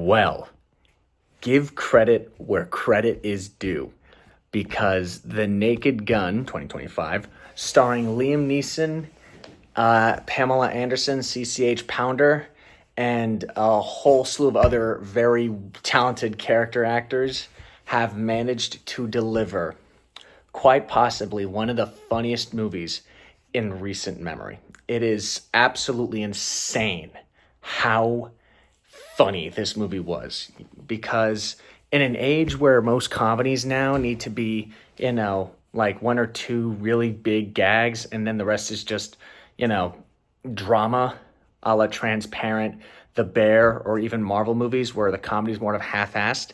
Well, give credit where credit is due, because The Naked Gun 2025, starring Liam Neeson, Pamela Anderson, CCH Pounder, and a whole slew of other very talented character actors, have managed to deliver quite possibly one of the funniest movies in recent memory. It is absolutely insane how funny this movie was, because in an age where most comedies now need to be, like one or two really big gags and then the rest is just, drama, a la Transparent, The Bear, or even Marvel movies where the comedy is more of half-assed.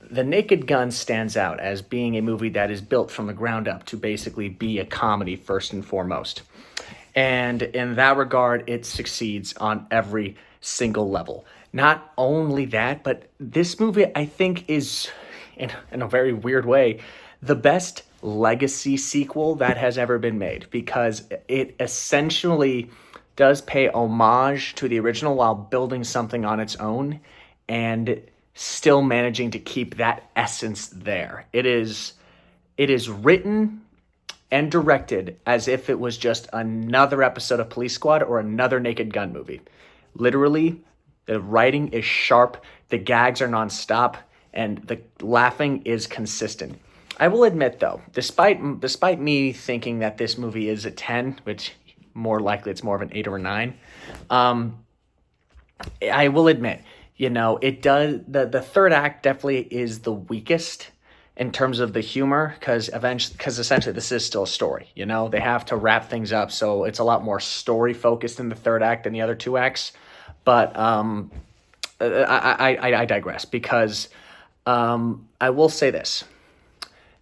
The Naked Gun stands out as being a movie that is built from the ground up to basically be a comedy first and foremost. And in that regard, it succeeds on every single level. Not only that, but this movie, I think, is, in a very weird way, the best legacy sequel that has ever been made, because it essentially does pay homage to the original while building something on its own and still managing to keep that essence there. It is written and directed as if it was just another episode of Police Squad or another Naked Gun movie. Literally, the writing is sharp, the gags are nonstop, and the laughing is consistent. I will admit, though, despite me thinking that this movie is a 10, which more likely it's more of an 8 or a 9, I will admit, it does, the third act definitely is the weakest in terms of the humor, because essentially this is still a story. They have to wrap things up, so it's a lot more story focused in the third act than the other two acts. But I digress, because I will say this: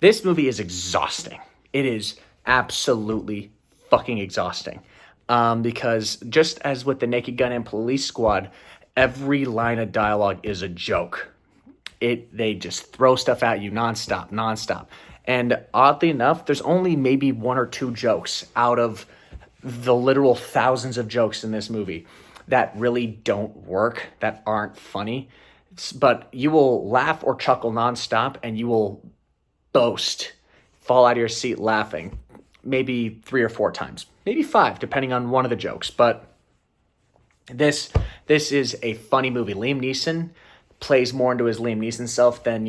this movie is exhausting. It is absolutely fucking exhausting, because just as with The Naked Gun and Police Squad, every line of dialogue is a joke. They just throw stuff at you nonstop. And oddly enough, there's only maybe one or two jokes out of the literal thousands of jokes in this movie that really don't work, that aren't funny. But you will laugh or chuckle nonstop, and you will fall out of your seat laughing maybe 3 or 4 times, maybe 5, depending on one of the jokes. But this is a funny movie. Liam Neeson plays more into his Liam Neeson self than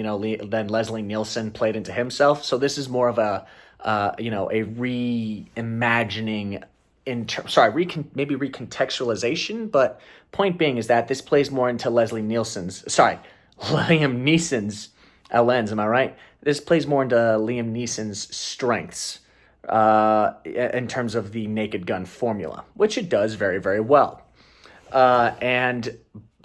Leslie Nielsen played into himself. So this is more of a reimagining, maybe recontextualization. But point being is that this plays more into Liam Neeson's lens. Am I right? This plays more into Liam Neeson's strengths in terms of the Naked Gun formula, which it does very, very well. And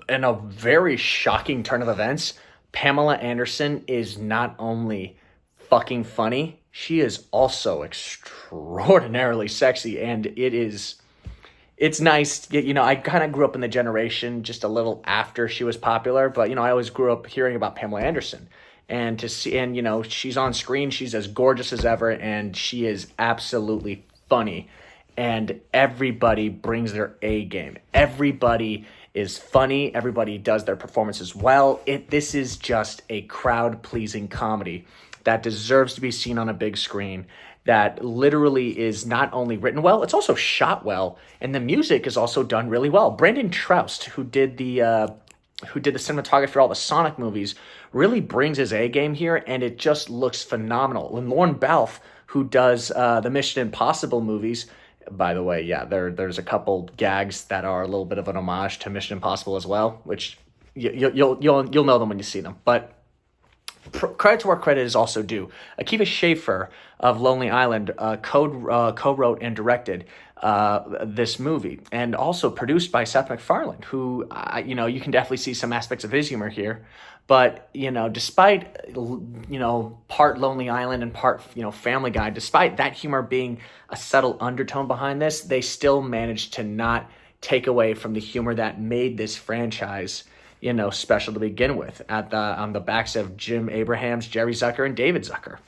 in a very shocking turn of events, Pamela Anderson is not only fucking funny, she is also extraordinarily sexy, and it's nice. I kind of grew up in the generation just a little after she was popular, but I always grew up hearing about Pamela Anderson, and she's on screen, she's as gorgeous as ever, and she is absolutely funny, and everybody brings their A game. Everybody is funny. Everybody does their performances well. This is just a crowd-pleasing comedy that deserves to be seen on a big screen, that literally is not only written well, it's also shot well, and the music is also done really well. Brandon Troust, who did the cinematography for all the Sonic movies, really brings his A game here, and it just looks phenomenal. And Lauren Balfe, who does the Mission Impossible movies, by the way, yeah, there's a couple gags that are a little bit of an homage to Mission Impossible as well, which you'll know them when you see them. But credit to where credit is also due. Akiva Schaffer of Lonely Island co-wrote and directed this movie, and also produced by Seth MacFarlane, who you can definitely see some aspects of his humor here. But despite part Lonely Island and part Family Guy, despite that humor being a subtle undertone behind this, they still managed to not take away from the humor that made this franchise special to begin with, on the backs of Jim Abrahams, Jerry Zucker, and David Zucker.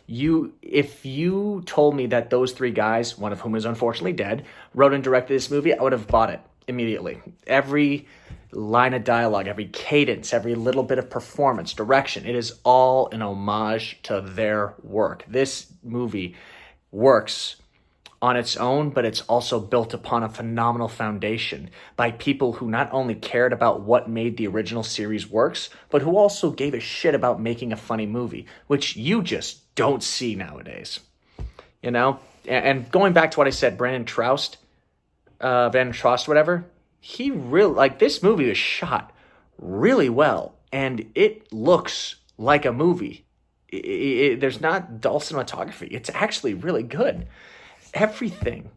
If you told me that those 3 guys, one of whom is unfortunately dead, wrote and directed this movie, I would have bought it. immediately. Every line of dialogue, every cadence, every little bit of performance, direction, it is all an homage to their work. This movie works on its own, but it's also built upon a phenomenal foundation by people who not only cared about what made the original series works, but who also gave a shit about making a funny movie, which you just don't see nowadays. You know? And going back to what I said, Van Trost, whatever, he really, like, this movie was shot really well, and it looks like a movie. There's not dull cinematography. It's actually really good. Everything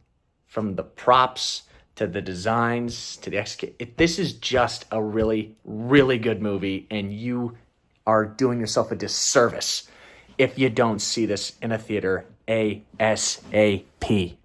from the props to the designs to the execute. This is just a really, really good movie, and you are doing yourself a disservice if you don't see this in a theater ASAP.